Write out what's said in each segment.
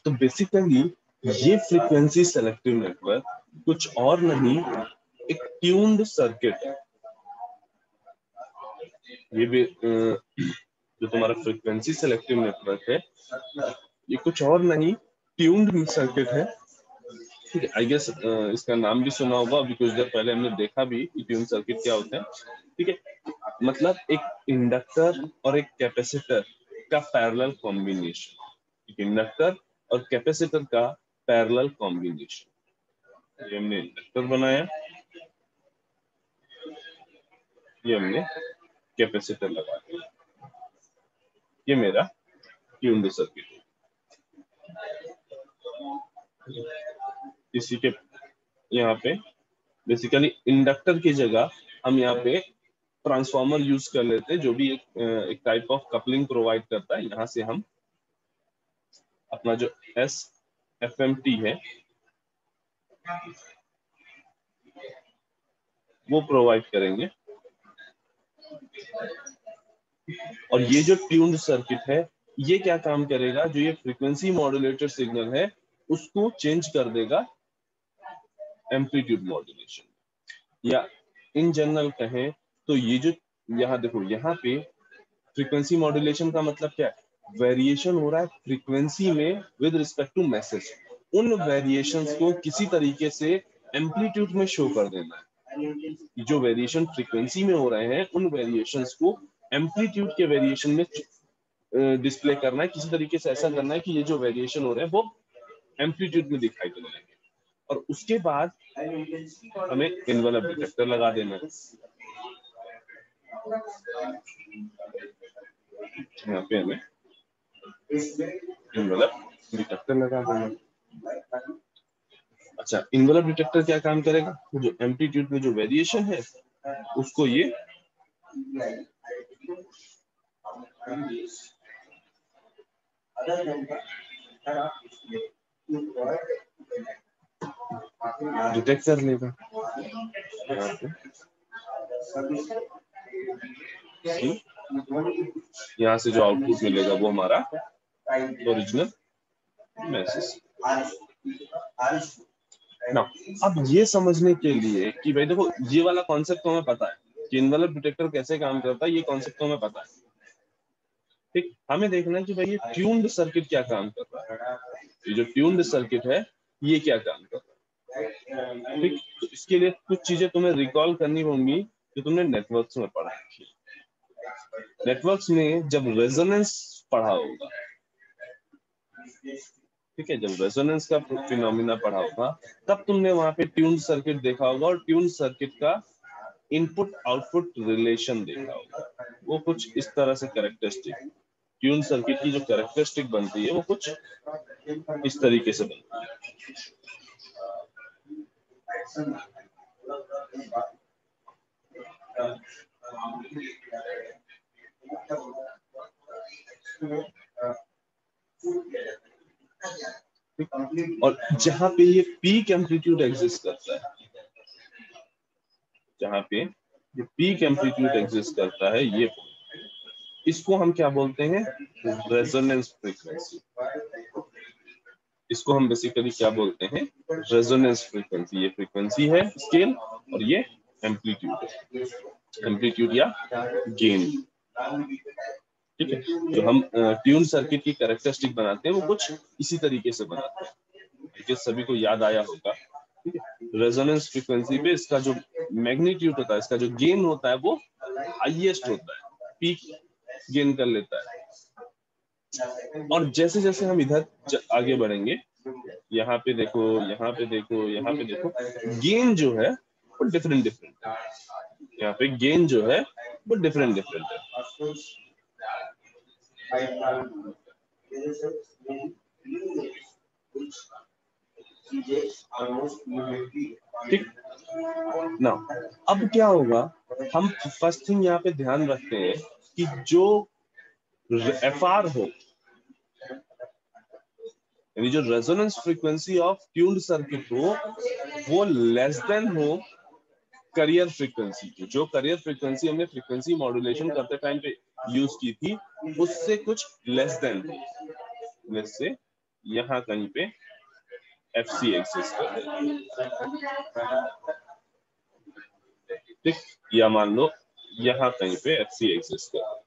तो बेसिकली ये frequency selective network कुछ और नहीं, एक ट्यून्ड सर्किट है। ये भी जो तुम्हारा फ्रीक्वेंसी सेलेक्टिव नेटवर्क है, ये कुछ और नहीं ट्यून्ड सर्किट है। ठीक है, आई गेस इसका नाम भी सुना होगा, अभी कुछ देर पहले हमने देखा भी कि ट्यून्ड सर्किट क्या होता है। ठीक है, मतलब एक इंडक्टर और एक कैपेसिटर का पैरेलल कॉम्बिनेशन, एक इंडक्टर और कैपेसिटर का पैरेलल कॉम्बिनेशन। ये हमने इंडक्टर बनाया, ये हमने कैपेसिटर लगा दिया, ये मेरा ट्यून्ड सर्किट है। इसी के यहाँ पे बेसिकली इंडक्टर की जगह हम यहाँ पे ट्रांसफॉर्मर यूज कर लेते हैं, जो भी एक टाइप ऑफ कपलिंग प्रोवाइड करता है। यहाँ से हम अपना जो SFMT है वो प्रोवाइड करेंगे, और ये जो ट्यून्ड सर्किट है ये क्या काम करेगा, जो ये फ्रीक्वेंसी मॉड्यूलेटेड सिग्नल है उसको चेंज कर देगा एम्पलीट्यूड मॉड्यूलेशन, या इन जनरल कहें तो ये जो यहाँ देखो, यहाँ पे फ्रीक्वेंसी मॉड्यूलेशन का मतलब क्या है, वेरिएशन हो रहा है फ्रीक्वेंसी में विद रिस्पेक्ट टू मैसेज। उन वेरिएशंस को किसी तरीके से एम्पलीट्यूड में शो कर देना है। जो वेरिएशन फ्रीक्वेंसी में हो रहे हैं उन वेरिएशंस को एम्पलीट्यूड के वेरिएशन में डिस्प्ले करना है, किसी तरीके से ऐसा करना है कि ये जो वेरिएशन हो रहे हैं वो एम्पलीट्यूड में दिखाई दे रहे हैं। और उसके बाद हमें इन्वेलप डिटेक्टर लगा देना है। यहाँ पे हमें इन्वेलप डिटेक्टर लगा देना। अच्छा, इन्वेलप डिटेक्टर क्या काम करेगा, जो एम्पलीट्यूड में जो वेरिएशन है उसको ये डिटेक्ट कर लेगा। यहाँ से जो आउटपुट मिलेगा वो हमारा ओरिजिनल मैसेज। ना, अब ये समझने के लिए कि भाई देखो, ये वाला कॉन्सेप्ट तो हमें पता है कि इन्वेलप डिटेक्टर कैसे काम करता है, ये कॉन्सेप्ट तो हमें पता है। ठीक, हमें देखना है कि भाई ये ट्यून्ड सर्किट क्या काम कर रहा है, ये जो ट्यून्ड सर्किट है ये क्या काम कर रहा है। ठीक, तो इसके लिए कुछ चीजें तुम्हें रिकॉल करनी होंगी जो तुमने नेटवर्क्स में पढ़ा है। नेटवर्क्स में जब रेजोनेंस पढ़ा होगा, ठीक है, जब रेजोनेंस का फिनोमिना पढ़ा होगा तब तुमने वहां पे ट्यून्ड सर्किट देखा होगा, और ट्यून्ड सर्किट का इनपुट आउटपुट रिलेशन देखा होगा। वो कुछ इस तरह से कैरेक्टरिस्टिक, ट्यून्ड सर्किट की जो कैरेक्टरिस्टिक बनती है वो कुछ इस तरीके से बनती है। और जहां पे ये पीक एम्पलीट्यूड एग्जिस्ट करता है, जहां पे ये पीक एम्पलीट्यूड एग्जिस्ट करता है, ये इसको हम क्या बोलते हैं, रेजोनेंस फ्रीक्वेंसी। इसको हम बेसिकली क्या बोलते हैं, रेजोनेंस फ्रीक्वेंसी। ये फ्रीक्वेंसी है स्केल, और ये एम्पलीट्यूड है, एम्पलीट्यूड या गेन। ठीक है, जो हम ट्यून सर्किट की कैरेक्टरिस्टिक बनाते हैं वो कुछ इसी तरीके से बनाते हैं, क्योंकि सभी को याद आया होगा। ठीक है, रेजोनेंस फ्रीक्वेंसी पे इसका जो मैग्नीट्यूड होता है, इसका जो गेन होता है वो हाईएस्ट होता है, पीक गेन कर लेता है। और जैसे जैसे हम इधर आगे बढ़ेंगे, यहाँ पे देखो, यहाँ पे देखो, यहाँ पे देखो, गेन जो है वो डिफरेंट डिफरेंट है। यहाँ पे गेन जो है वो डिफरेंट डिफरेंट है। ठीक ना, अब क्या होगा, हम फर्स्ट थिंग यहाँ पे ध्यान रखते हैं कि जो FR हो, यानी जो resonance frequency of tuned circuit हो वो लेस देन हो करियर फ्रीक्वेंसी की। जो करियर फ्रीक्वेंसी हमने फ्रीक्वेंसी मॉड्यूलेशन करते टाइम पे यूज की थी उससे कुछ लेस देन, जैसे यहाँ कहीं पे FC एग्जिस्ट कर रहा है, ठीक, या मान लो यहाँ कहीं पे FC एग्जिस्ट कर रहा है।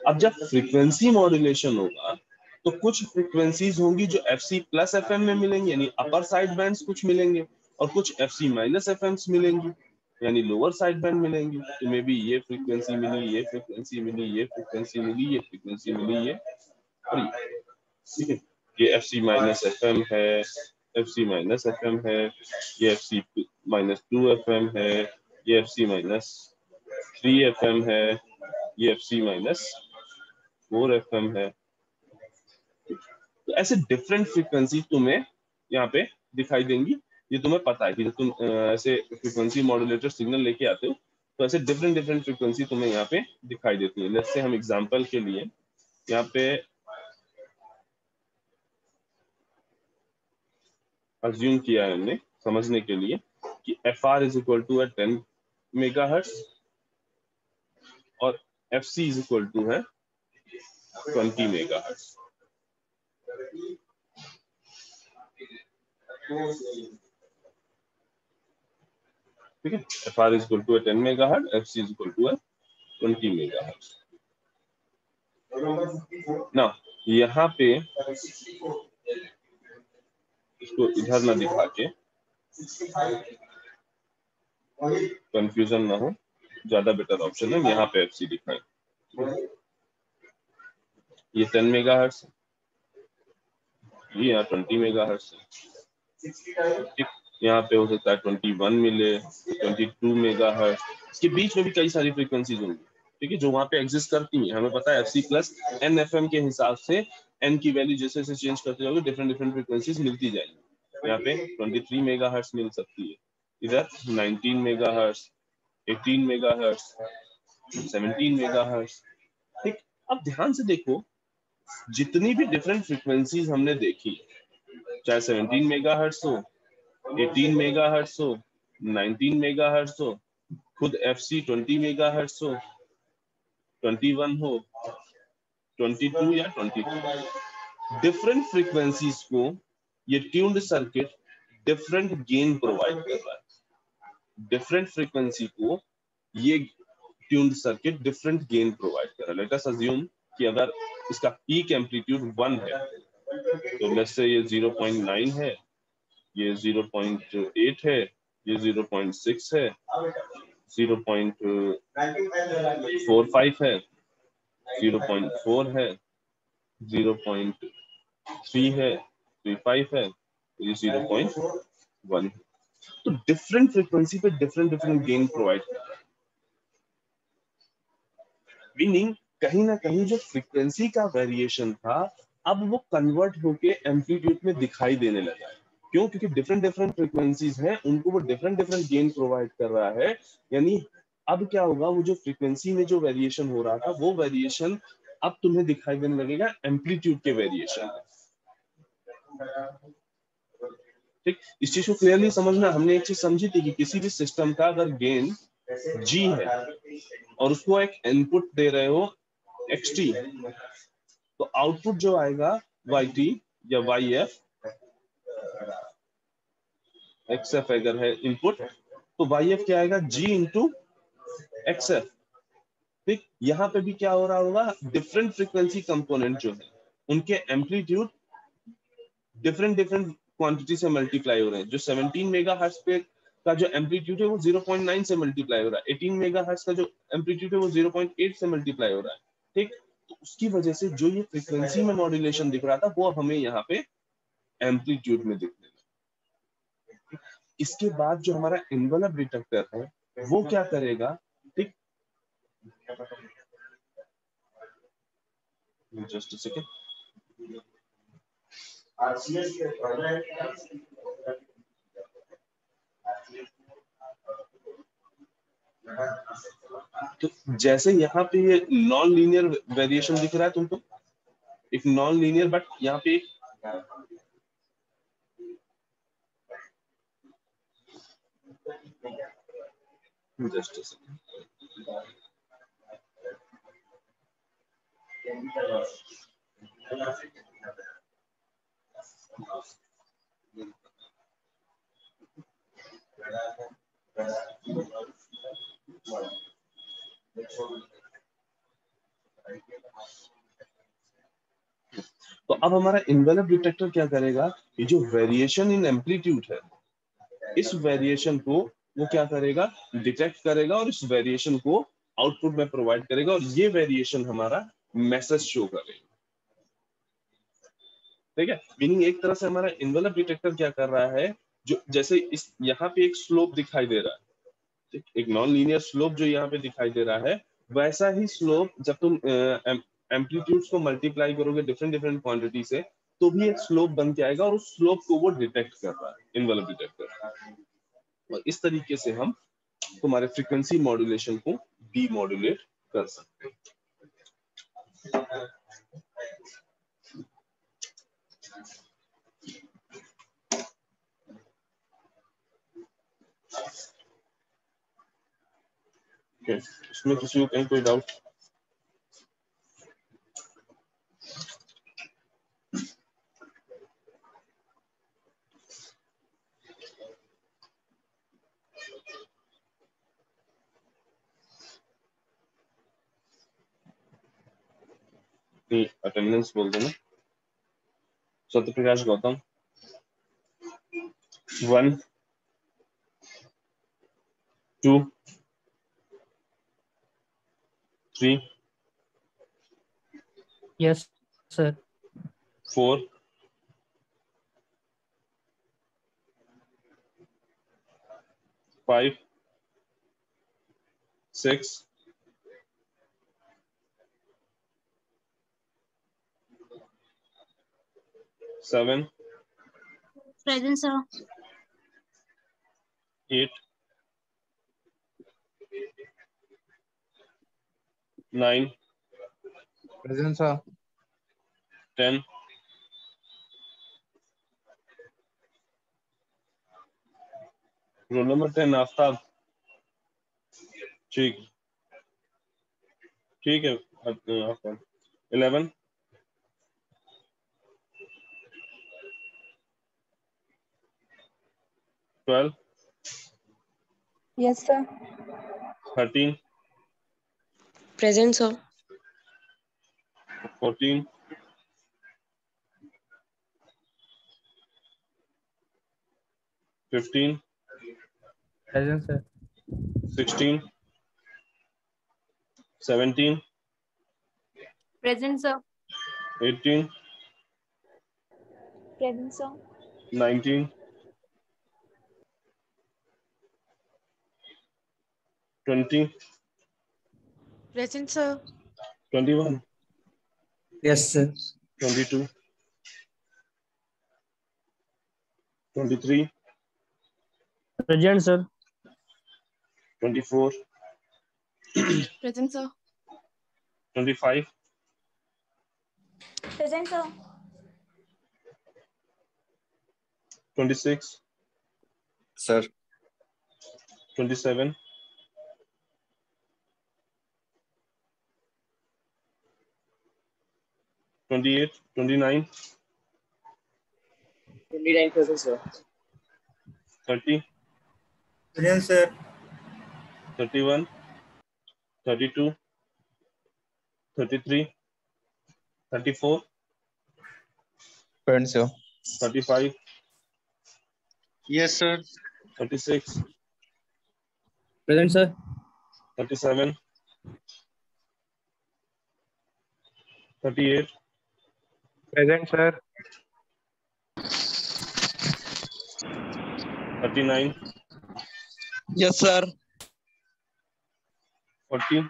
अब जब फ्रीक्वेंसी मॉड्यूलेशन होगा तो कुछ फ्रीक्वेंसीज होंगी जो FC प्लस FM में मिलेंगी यानी अपर साइड बैंड्स कुछ मिलेंगे, और कुछ FC माइनस FMs मिलेंगी यानी लोअर साइड बैंड मिलेंगी। तो मे बी ये फ्रीक्वेंसी मिली, ये फ्रीक्वेंसी मिली, ये फ्रीक्वेंसी मिली, ये फ्रीक्वेंसी मिली, ये और ये, ठीक है। ये FC माइनस FM है, FC माइनस FM है, ये FC माइनस 2FM है, ये FC माइनस 3FM है, ये FC माइनस 4FM है। तो ऐसे डिफरेंट फ्रीक्वेंसी तुम्हें यहाँ पे दिखाई देंगी। ये तुम्हें पता है कि जब तुम ऐसे फ्रीक्वेंसी मॉड्यूलेटर सिग्नल लेके आते हो तो ऐसे डिफरेंट डिफरेंट फ्रीक्वेंसी तुम्हें यहाँ पे दिखाई देती है। जैसे हम एग्जांपल के लिए यहाँ पे अज्यूम किया है हमने समझने के लिए कि FR इज इक्वल टू है 10 मेगाहर्ट्ज और FC इज इक्वल टू है 20 मेगाहर्ट्ज। ठीक है, FR is equal to 10 megahertz, FC is equal to 20 megahertz. ना यहाँ पे इसको इधर ना दिखा के, कंफ्यूजन ना हो, ज्यादा बेटर ऑप्शन है यहाँ पे FC दिखाएं। ये 10 मेगाहर्ट्ज, ये यहाँ 20 मेगाहर्ट्ज है। यहाँ पे हो सकता है 21 मिले, 22 मेगाहर्ट्ज। इसके बीच में भी कई सारी फ्रीक्वेंसीज होंगी, ठीक है, जो वहां पे एग्जिस्ट करती हैं। हमें पता है FC प्लस NFM के हिसाब से n की वैल्यू जैसे जैसे चेंज करते जाओगे डिफरेंट डिफरेंट फ्रीक्वेंसीज मिलती जाएंगी। यहाँ पे 23 मेगाहर्ट्ज मिल सकती है, इधर 19 मेगाहर्ट्ज, 18 मेगाहर्ट्ज, 17 मेगाहर्ट्ज। ठीक, अब ध्यान से देखो, जितनी भी डिफरेंट फ्रीक्वेंसीज हमने देखी, चाहे 17 मेगाहर्ट्ज हो, 18 मेगाहर्ट्ज हो, 19 मेगाहर्ट्ज हो, खुद FC 20 मेगाहर्ट्ज हो, 21 हो, 22 या 22, डिफरेंट फ्रीक्वेंसीज को ये tuned circuit different gain provide कर रहा है। डिफरेंट फ्रीक्वेंसी को ये tuned circuit different gain provide कर रहा है। लेट अस अज्यूम कि अगर इसका पीक एम्पलीट्यूड 1 है तो लेट्स से ये 0.9 है, ये 0.8 है, ये 0.6 है, 0.45 है, 0.4 है, 0.3 है, 0.35 है, ये 0.1 है। तो डिफरेंट फ्रीक्वेंसी पे डिफरेंट डिफरेंट गेन प्रोवाइड कर रहा है। मीनिंग कहीं ना कहीं जो फ्रीक्वेंसी का वेरिएशन था अब वो कन्वर्ट होके एम्पलीट्यूड में दिखाई देने लगा है। क्यों? क्योंकि डिफरेंट डिफरेंट फ्रीक्वेंसीज हैं, उनको वो डिफरेंट डिफरेंट गेन प्रोवाइड कर रहा है। यानी अब क्या होगा, वो जो फ्रीक्वेंसी में जो वेरिएशन हो रहा था वो वेरिएशन अब तुम्हें दिखाई देने लगेगा एम्पलीट्यूड के वेरिएशन। ठीक, इस चीज को क्लियरली समझना। हमने एक चीज समझी थी कि किसी भी सिस्टम का अगर गेन G है और उसको एक इनपुट दे रहे हो XT, तो आउटपुट जो आएगा YT या YF, XF अगर है इनपुट तो YF क्या आएगा, G इंटू XF। ठीक, यहाँ पे भी क्या हो रहा होगा, डिफरेंट फ्रीक्वेंसी कंपोनेंट जो है उनके एम्पलीट्यूड डिफरेंट डिफरेंट क्वांटिटी से मल्टीप्लाई हो रहे हैं। जो 17 मेगाहर्ट्ज पे का जो एम्पलीट्यूड है वो 0.9 से मल्टीप्लाई हो रहा है, 18 मेगाहर्ट्ज का जो एम्पलीट्यूड है वो 0.8 से मल्टीप्लाई हो रहा है। ठीक, तो उसकी वजह से जो ये फ्रीक्वेंसी में मॉड्यूलेशन दिख रहा था वो हमें यहाँ पे एम्पलीट्यूड में दिखने लगा। इसके बाद जो हमारा एनवेलप डिटेक्टर है वो क्या करेगा, ठीक, जस्ट अ सेकंड, तो जैसे यहाँ पे ये नॉन लीनियर वेरिएशन दिख रहा है तुमको, एक नॉन लीनियर, बट यहाँ पे जस्ट तो अब हमारा इन्वेलप डिटेक्टर क्या करेगा, ये जो वेरिएशन इन एम्पलीट्यूड है, इस वेरिएशन को वो क्या करेगा, डिटेक्ट करेगा और इस वेरिएशन को आउटपुट में प्रोवाइड करेगा, और ये वेरिएशन हमारा मैसेज शो करेगा। ठीक है, मीनिंग एक तरह से हमारा इन्वेलप डिटेक्टर क्या कर रहा है, जो जैसे इस यहाँ पे एक स्लोप दिखाई दे रहा है, एक नॉन लीनियर स्लोप जो यहाँ पे दिखाई दे रहा है, वैसा ही स्लोप जब तुम एम्पलीट्यूड्स को मल्टीप्लाई करोगे डिफरेंट डिफरेंट क्वांटिटी से, तो भी एक स्लोप बन के आएगा, और उस स्लोप को वो डिटेक्ट कर रहा है इन्वेलप डिटेक्टर। और इस तरीके से हम तुम्हारे फ्रीक्वेंसी मॉड्यूलेशन को डीमॉड्यूलेट कर सकते हैं। इसमें किसी को कहीं कोई डाउट? अटेंडेंस बोल देना। Satyaprakash Gautam 1 2 3 Yes, sir. 4 5 6 7 Present, sir. 8 9 Present, sir. 10 roll number 10 Aftab. ठीक ठीक है Aftab. 11 12 Yes, sir. 13 Present, sir. 14 15 Present, sir. 16 17 Present, sir. 18 Present, sir. 19 20 Present, sir. 21 Yes, sir. 22 23 Present, sir. 24 Present, sir. 25 Present, sir. 26 Sir. 27 28 29 29 present, sir. 30 Present, sir. 31 32 33 34 Present, sir. 35 Yes, sir. 36 Present, sir. 37 38 Present, sir. 39 Yes, sir. 40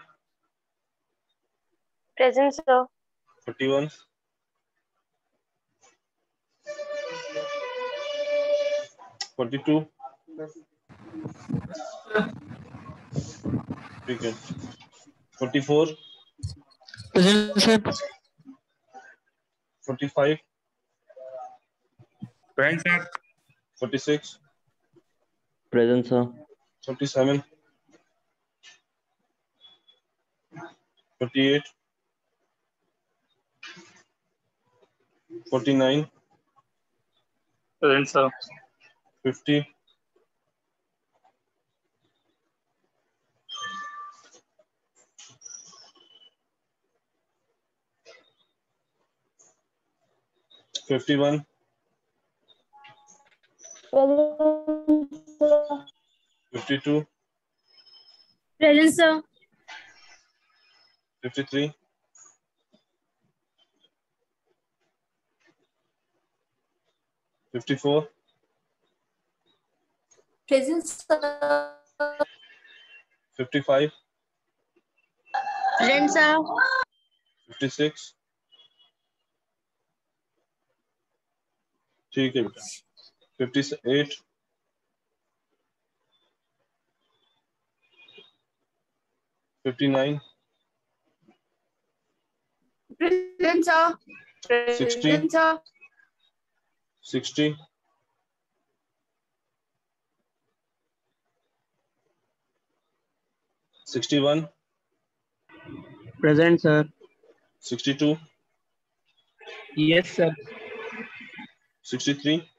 Present, sir. 41 42 ठीक है 44 Present, sir. 45, Present, sir. 46, Present, sir. 47, 48, 49, Present, sir. 50, 51, 52, Present, sir. 53, 54, Present, sir. 55, Present, sir. 56, ठीक है बेटा, 58, 59, Present, sir. 60, Present, sir. 60, 61, Present, sir. 62, Yes, sir. 63,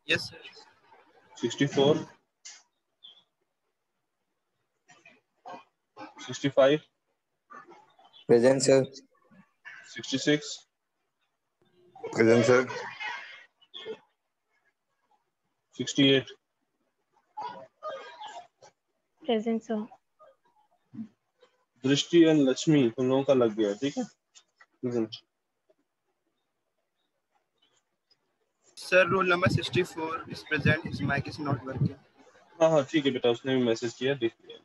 Yes, sir. 64, 65, Present, sir. 66, Present, sir. 68, Present, sir. दृष्टि and Lakshmi तुम लोगों का लग गया, ठीक है। Present. Sir, roll number 64 is present. His mic is not working. हाँ हाँ ठीक है बेटा, उसने भी मैसेज किया, देख लिया।